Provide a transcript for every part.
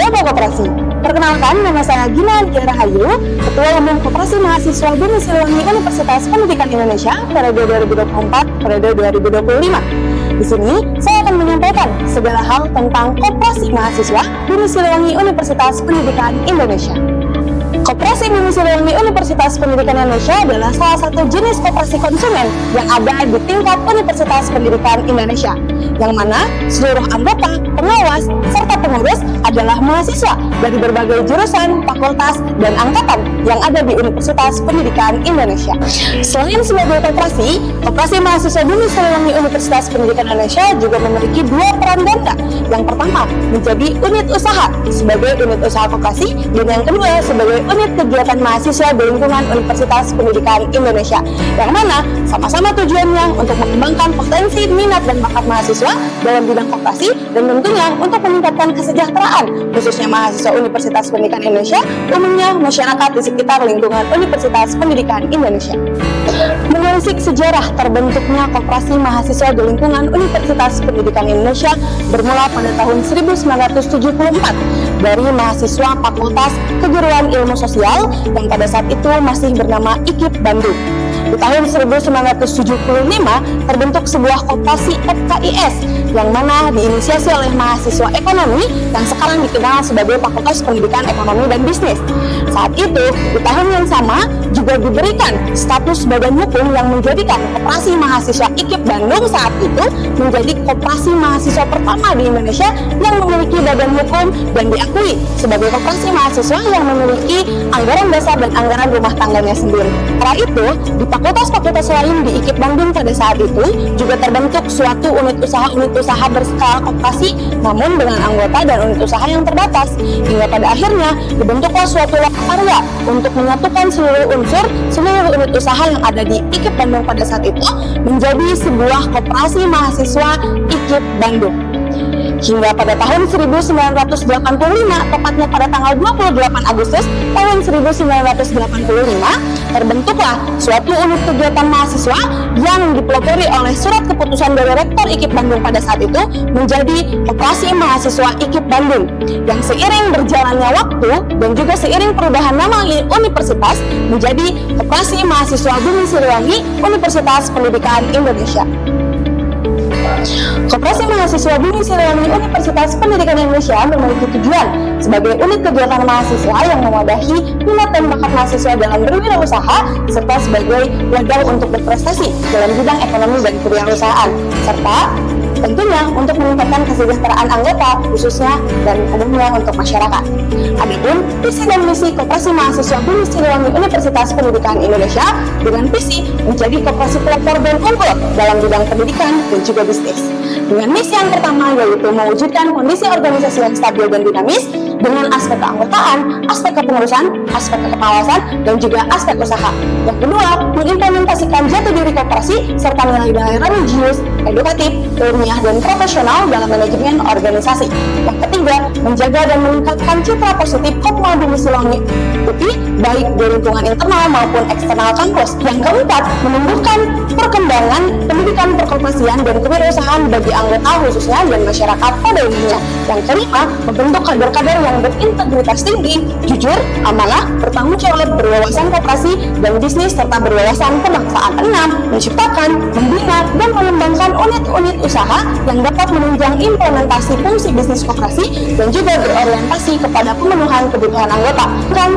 Berapa koperasi? Perkenalkan, nama saya Gina Lia Rahayu, Ketua Umum Koperasi Mahasiswa BUMI Siliwangi Universitas Pendidikan Indonesia periode 2024-periode 2025. Di sini, saya akan menyampaikan segala hal tentang Koperasi Mahasiswa BUMI Siliwangi Universitas Pendidikan Indonesia. Koperasi BUMI Siliwangi Universitas Pendidikan Indonesia adalah salah satu jenis koperasi konsumen yang ada di tingkat Universitas Pendidikan Indonesia, yang mana seluruh anggota, pengawas, serta pengurus adalah mahasiswa dari berbagai jurusan, fakultas, dan angkatan yang ada di Universitas Pendidikan Indonesia. Selain sebagai koperasi, Koperasi Mahasiswa BUMI Siliwangi Universitas Pendidikan Indonesia juga memiliki dua peran ganda. Yang pertama, menjadi unit usaha sebagai unit usaha koperasi, dan yang kedua sebagai unit kegiatan mahasiswa di lingkungan Universitas Pendidikan Indonesia, yang mana sama-sama tujuannya untuk mengembangkan potensi, minat, dan bakat mahasiswa dalam bidang koperasi, dan tentunya untuk meningkatkan kesejahteraan khususnya mahasiswa Universitas Pendidikan Indonesia, umumnya masyarakat di sekitar lingkungan Universitas Pendidikan Indonesia. Menelisik sejarah terbentuknya Koperasi Mahasiswa di lingkungan Universitas Pendidikan Indonesia bermula pada tahun 1974 dari mahasiswa Fakultas Keguruan Ilmu Sosial yang pada saat itu masih bernama IKIP Bandung. Di tahun 1975 terbentuk sebuah koperasi FKIS yang mana diinisiasi oleh mahasiswa ekonomi yang sekarang dikenal sebagai Fakultas Pendidikan Ekonomi dan Bisnis. Saat itu, di tahun yang sama juga diberikan status badan hukum yang menjadikan Koperasi Mahasiswa IKIP Bandung saat itu menjadi koperasi mahasiswa pertama di Indonesia yang memiliki badan hukum dan diakui sebagai koperasi mahasiswa yang memiliki anggaran dasar dan anggaran rumah tangganya sendiri. Setelah itu, di fakultas-fakultas lain di IKIP Bandung pada saat itu juga terbentuk suatu unit usaha berskala koperasi namun dengan anggota dan unit usaha yang terbatas, hingga pada akhirnya dibentuklah suatu karya untuk menyatukan seluruh unit usaha yang ada di IKIP Bandung pada saat itu menjadi sebuah koperasi mahasiswa IKIP Bandung. Hingga pada tahun 1985, tepatnya pada tanggal 28 Agustus tahun 1985, terbentuklah suatu unit kegiatan mahasiswa yang dipelopori oleh surat keputusan dari Rektor IKIP Bandung pada saat itu menjadi Koperasi Mahasiswa IKIP Bandung, yang seiring berjalannya waktu dan juga seiring perubahan nama universitas menjadi Koperasi Mahasiswa BUMI Siliwangi Universitas Pendidikan Indonesia. Koperasi Mahasiswa BUMI Siliwangi Universitas Pendidikan Indonesia memiliki tujuan sebagai unit kegiatan mahasiswa yang mewadahi minat dan bakat mahasiswa dalam berwirausaha serta sebagai wadah untuk berprestasi dalam bidang ekonomi dan kewirausahaan, serta tentunya untuk meningkatkan kesejahteraan anggota khususnya dan umumnya untuk masyarakat. Adapun visi dan misi Koperasi Mahasiswa BUMI Siliwangi Universitas Pendidikan Indonesia dengan visi menjadi koperasi pelopor dan unggul dalam bidang pendidikan dan juga bisnis. Dengan misi yang pertama yaitu mewujudkan kondisi organisasi yang stabil dan dinamis dengan aspek keanggotaan, aspek kepengurusan, aspek kepengawasan, dan juga aspek usaha. Yang kedua, mengimplementasikan jati diri koperasi serta nilai-nilai religius, edukatif, ilmiah, dan profesional dalam manajemen organisasi. Yang ketiga, menjaga dan meningkatkan citra positif Kopma BUMI Siliwangi UPI baik di lingkungan internal maupun eksternal kampus. Yang keempat, menumbuhkan perkembangan pendidikan perkoperasian dan kewirausahaan bagi anggota khususnya dan masyarakat pada umumnya. Yang kelima, membentuk kader-kader yang berintegritas tinggi, jujur, amanah, bertanggung jawab, berwawasan koperasi dan bisnis serta berwawasan kebangsaan. 6. Menciptakan, membina, dan mengembangkan unit-unit usaha yang dapat menunjang implementasi fungsi bisnis koperasi dan juga berorientasi kepada pemenuhan kebutuhan anggota. Dan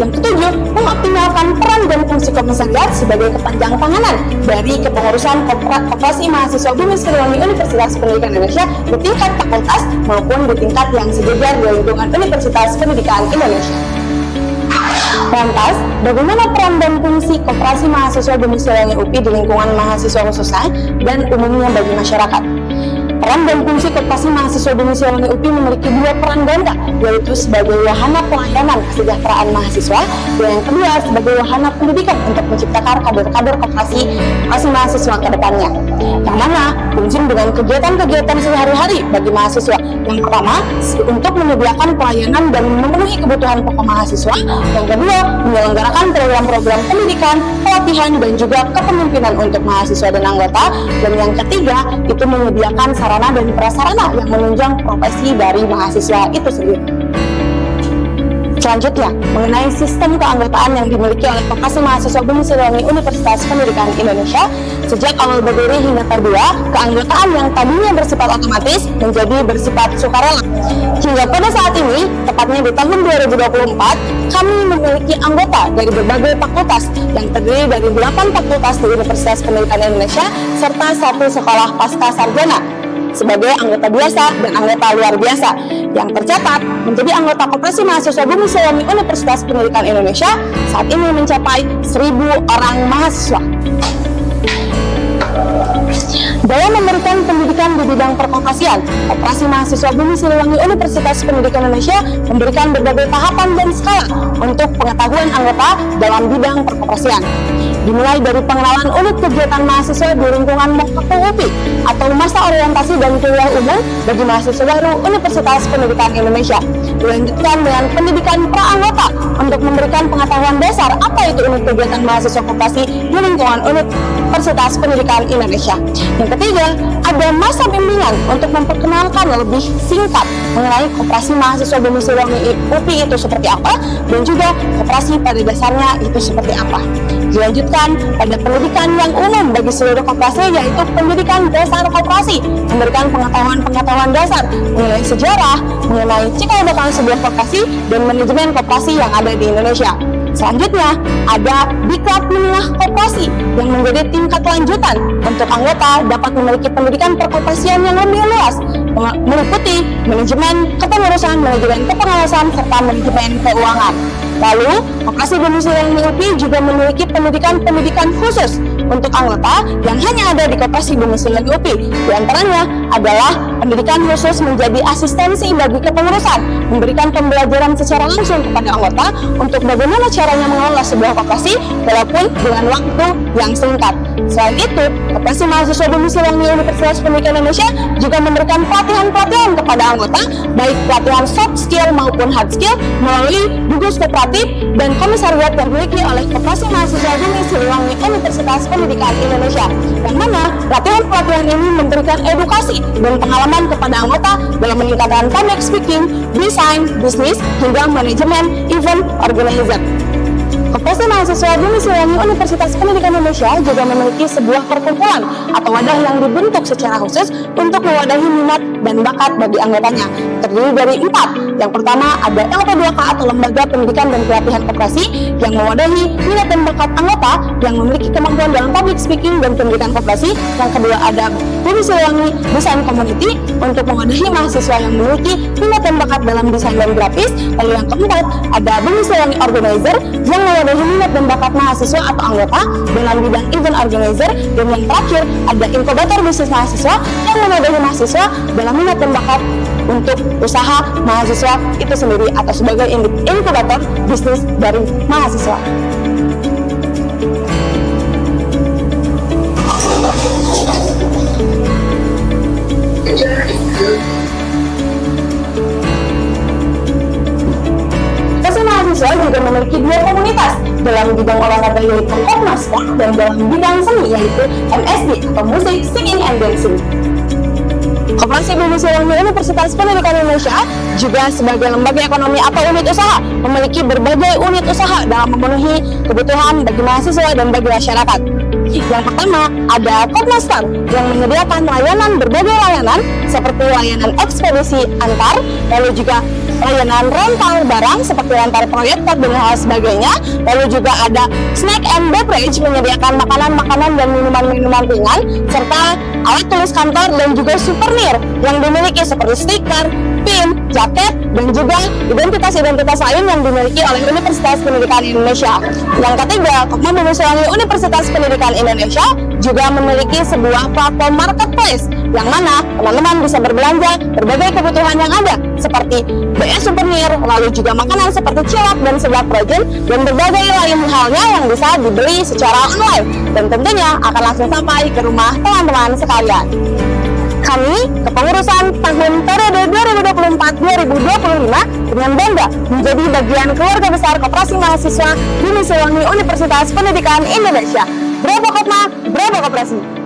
yang ketujuh, mengoptimalkan peran dan fungsi komisariat sebagai kepanjang tanganan dari kepengurusan Koperasi Mahasiswa BUMI Siliwangi Universitas Pendidikan Indonesia di tingkat fakultas maupun di tingkat yang sejajar di lingkungan Universitas Pendidikan Indonesia. Lantas, bagaimana peran dan fungsi Koperasi Mahasiswa BUMI Siliwangi UPI di lingkungan mahasiswa khususnya dan umumnya bagi masyarakat? Peran dan fungsi Koperasi Mahasiswa BUMI Siliwangi UPI memiliki dua peran ganda, yaitu sebagai wahana pelayanan kesejahteraan mahasiswa dan yang kedua sebagai wahana pendidikan untuk menciptakan kader-kader koperasi mahasiswa ke depannya. Yang mana berujung dengan kegiatan-kegiatan sehari-hari bagi mahasiswa. Yang pertama, untuk menyediakan pelayanan dan memenuhi kebutuhan pokok mahasiswa. Yang kedua, menyelenggarakan program-program pendidikan, pelatihan, dan juga kepemimpinan untuk mahasiswa dan anggota. Dan yang ketiga, itu menyediakan sarana dan prasarana yang menunjang profesi dari mahasiswa itu sendiri. Selanjutnya, mengenai sistem keanggotaan yang dimiliki oleh Koperasi Mahasiswa Bumi Siliwangi Universitas Pendidikan Indonesia, sejak awal berdiri hingga terdua, keanggotaan yang tadinya bersifat otomatis menjadi bersifat sukarela. Hingga pada saat ini, tepatnya di tahun 2024, kami memiliki anggota dari berbagai fakultas yang terdiri dari 8 fakultas di Universitas Pendidikan Indonesia serta 1 sekolah pasca sarjana sebagai anggota biasa dan anggota luar biasa yang tercatat menjadi anggota Koperasi Mahasiswa Bumi Siliwangi Universitas Pendidikan Indonesia saat ini mencapai 1.000 orang mahasiswa. Dalam memberikan pendidikan di bidang pervokasian, Koperasi Mahasiswa Bumi Siliwangi Universitas Pendidikan Indonesia memberikan berbagai tahapan dan skala untuk pengetahuan anggota dalam bidang pervokasian. Dimulai dari pengenalan unit kegiatan mahasiswa di lingkungan Mokoko UPI atau masa orientasi dan kuliah umum bagi mahasiswa baru Universitas Pendidikan Indonesia. Dilanjutkan dengan pendidikan pra-anggota untuk memberikan pengetahuan dasar apa itu unit kegiatan mahasiswa koperasi di lingkungan Universitas Pendidikan Indonesia. Yang ketiga, ada masa bimbingan untuk memperkenalkan lebih singkat mengenai Koperasi Mahasiswa Bumi Siliwangi UPI itu seperti apa dan juga koperasi pada dasarnya itu seperti apa. Dilanjutkan pada pendidikan yang umum bagi seluruh koperasi, yaitu pendidikan dasar koperasi, memberikan pengetahuan dasar mengenai sejarah, mengenai cikal bakal sebuah koperasi dan manajemen koperasi yang ada di Indonesia. Selanjutnya, ada Diklat Menengah Koperasi yang menjadi tingkat lanjutan untuk anggota dapat memiliki pendidikan perkoperasian yang lebih luas, meliputi manajemen kepengurusan, manajemen kepengawasan, serta manajemen keuangan. Lalu, Koperasi Bumi Siliwangi UPI juga memiliki pendidikan khusus untuk anggota yang hanya ada di Koperasi Bumi Siliwangi UPI. Di antaranya adalah pendidikan khusus menjadi asistensi bagi kepengurusan, memberikan pembelajaran secara langsung kepada anggota untuk bagaimana caranya mengelola sebuah koperasi walaupun dengan waktu yang singkat. Selain itu, Koperasi Mahasiswa Bumi Siliwangi Universitas Pendidikan Indonesia juga memberikan pelatihan-pelatihan kepada anggota, baik pelatihan soft skill maupun hard skill melalui gugus kooperatif dan komisariat yang dimiliki oleh Koperasi Mahasiswa Bumi Siliwangi Universitas Pendidikan Indonesia, yang mana pelatihan-pelatihan ini memberikan edukasi dan pengalaman kepada anggota dalam meningkatkan public speaking, desain, bisnis, hingga manajemen event organizer. Koperasi Mahasiswa Bumi Siliwangi Universitas Pendidikan Indonesia juga memiliki sebuah perkumpulan atau wadah yang dibentuk secara khusus untuk mewadahi minat dan bakat bagi anggotanya. Terdiri dari 4. Yang pertama ada LP2K atau Lembaga Pendidikan dan Pelatihan Koperasi yang mewadahi minat dan bakat anggota yang memiliki kemampuan dalam public speaking dan pendidikan koperasi. Yang kedua ada Bumi Siliwangi Design Community untuk mewadahi mahasiswa yang memiliki minat dan bakat dalam desain dan grafis. Lalu yang keempat ada Bumi Siliwangi Organizer yang mewadahi minat dan bakat mahasiswa atau anggota dalam bidang event organizer. Dan yang terakhir ada Inkubator Bisnis Mahasiswa yang mewadahi mahasiswa dalam minat dan bakat untuk usaha mahasiswa itu sendiri atau sebagai inkubator bisnis dari mahasiswa. Koperasi mahasiswa juga memiliki 2 komunitas dalam bidang olahraga, yaitu Kopnasport, dan dalam bidang seni yaitu MSD atau Musik, Singing and Dancing. Koperasi Bumi Siliwangi Universitas Pendidikan Indonesia juga sebagai lembaga ekonomi atau unit usaha memiliki berbagai unit usaha dalam memenuhi kebutuhan bagi mahasiswa dan bagi masyarakat. Yang pertama ada Kopnastar yang menyediakan berbagai layanan seperti layanan ekspedisi antar, lalu juga layanan rental barang seperti rental proyektor dan hal sebagainya. Lalu juga ada Snack and Beverage menyediakan makanan-makanan dan minuman-minuman ringan, serta alat tulis kantor dan juga souvenir yang dimiliki seperti stiker, pin, jaket, dan juga identitas-identitas lain yang dimiliki oleh Universitas Pendidikan Indonesia. Yang ketiga, Kopma Bumi Siliwangi Universitas Pendidikan Indonesia juga memiliki sebuah platform marketplace yang mana teman-teman bisa berbelanja berbagai kebutuhan yang ada seperti BS souvenir, lalu juga makanan seperti cilok dan seblak frozen, dan berbagai lain halnya yang bisa dibeli secara online dan tentunya akan langsung sampai ke rumah teman-teman sekalian. Kami, kepengurusan tahun periode 2024-2025 dengan bangga menjadi bagian keluarga besar Koperasi Mahasiswa Bumi Siliwangi Universitas Pendidikan Indonesia. Bravo Kopma, bravo Koperasi!